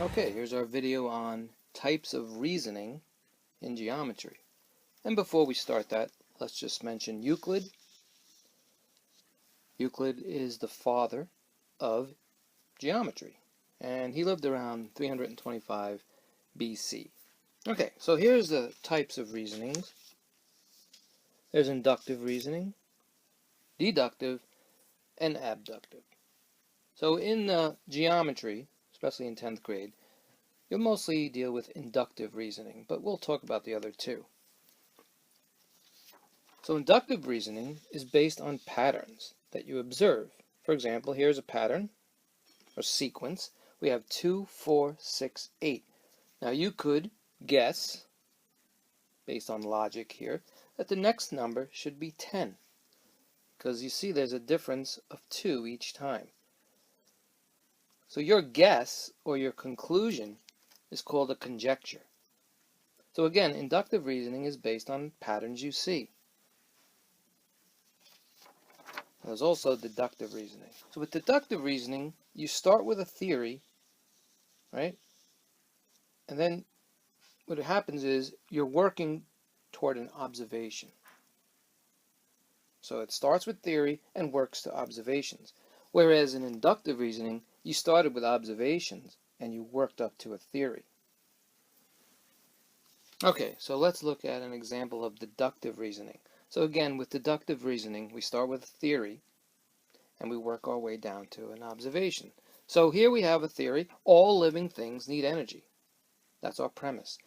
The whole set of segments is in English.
Okay, here's our video on types of reasoning in geometry. And before we start that, let's just mention Euclid. Euclid is the father of geometry, and he lived around 325 BC. Okay, so here's the types of reasonings. There's inductive reasoning, deductive, and abductive. So in geometry, especially in 10th grade, you'll mostly deal with inductive reasoning, but we'll talk about the other two. So inductive reasoning is based on patterns that you observe. For example, here's a pattern or sequence. We have 2, 4, 6, 8. Now you could guess, based on logic here, that the next number should be 10, because you see there's a difference of 2 each time. So your guess or your conclusion is called a conjecture. So again, inductive reasoning is based on patterns you see. There's also deductive reasoning. So with deductive reasoning, you start with a theory, right? And then what happens is you're working toward an observation. So it starts with theory and works to observations. Whereas in inductive reasoning, you started with observations and you worked up to a theory. Okay, so let's look at an example of deductive reasoning. So again, with deductive reasoning, we start with a theory and we work our way down to an observation. So here we have a theory: all living things need energy. That's our premise.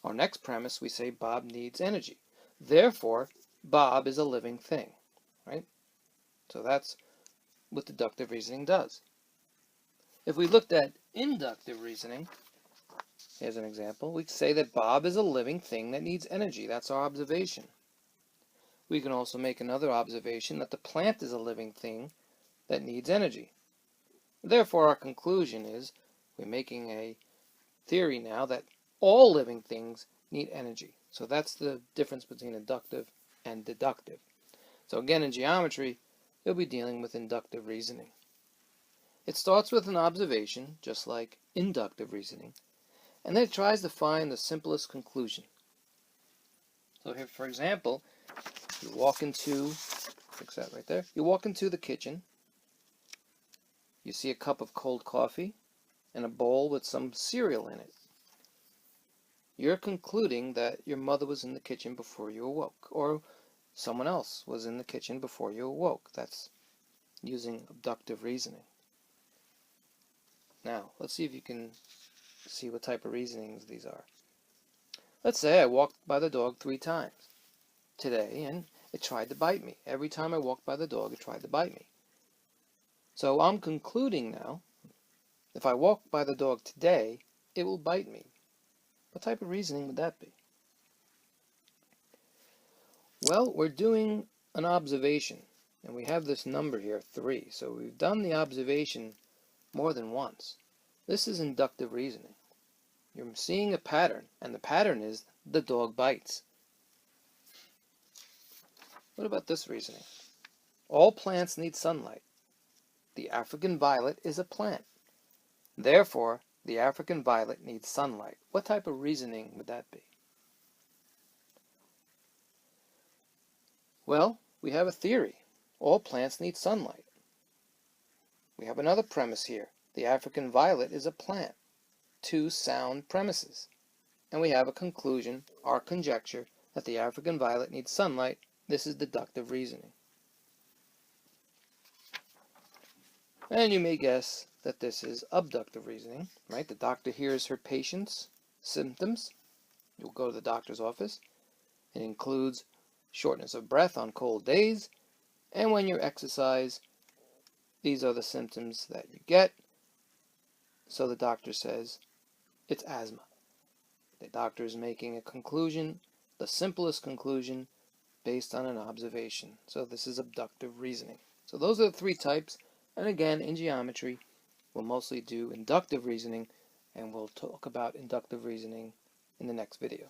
Our next premise, we say Bob needs energy. Therefore, Bob is a living thing, right? So that's what deductive reasoning does. If we looked at inductive reasoning, here's an example. We say that Bob is a living thing that needs energy. That's our observation. We can also make another observation that the plant is a living thing that needs energy. Therefore, our conclusion is we're making a theory now that all living things need energy. So that's the difference between inductive and deductive. So again, in geometry, you'll be dealing with inductive reasoning. It starts with an observation, just like inductive reasoning, and then it tries to find the simplest conclusion. So here, for example, you walk into, fix that right there, you walk into the kitchen, you see a cup of cold coffee and a bowl with some cereal in it. You're concluding that your mother was in the kitchen before you awoke, or someone else was in the kitchen before you awoke. That's using abductive reasoning. Now, let's see if you can see what type of reasonings these are. Let's say I walked by the dog 3 times today, and it tried to bite me. Every time I walked by the dog, it tried to bite me. So I'm concluding now, if I walk by the dog today, it will bite me. What type of reasoning would that be? Well, we're doing an observation, and we have this number here, 3. So we've done the observation more than once. This is inductive reasoning. You're seeing a pattern, and the pattern is the dog bites. What about this reasoning? All plants need sunlight. The African violet is a plant. Therefore, the African violet needs sunlight. What type of reasoning would that be? Well, we have a theory. All plants need sunlight. We have another premise here. The African violet is a plant. 2 sound premises. And we have a conclusion, our conjecture, that the African violet needs sunlight. This is deductive reasoning. And you may guess that this is abductive reasoning, right? The doctor hears her patient's symptoms. You'll go to the doctor's office. It includes shortness of breath on cold days, and when you exercise, these are the symptoms that you get. So the doctor says it's asthma. The doctor is making a conclusion, the simplest conclusion, based on an observation. So this is abductive reasoning. So those are the 3 types. And again, in geometry, we'll mostly do inductive reasoning, and we'll talk about inductive reasoning in the next video.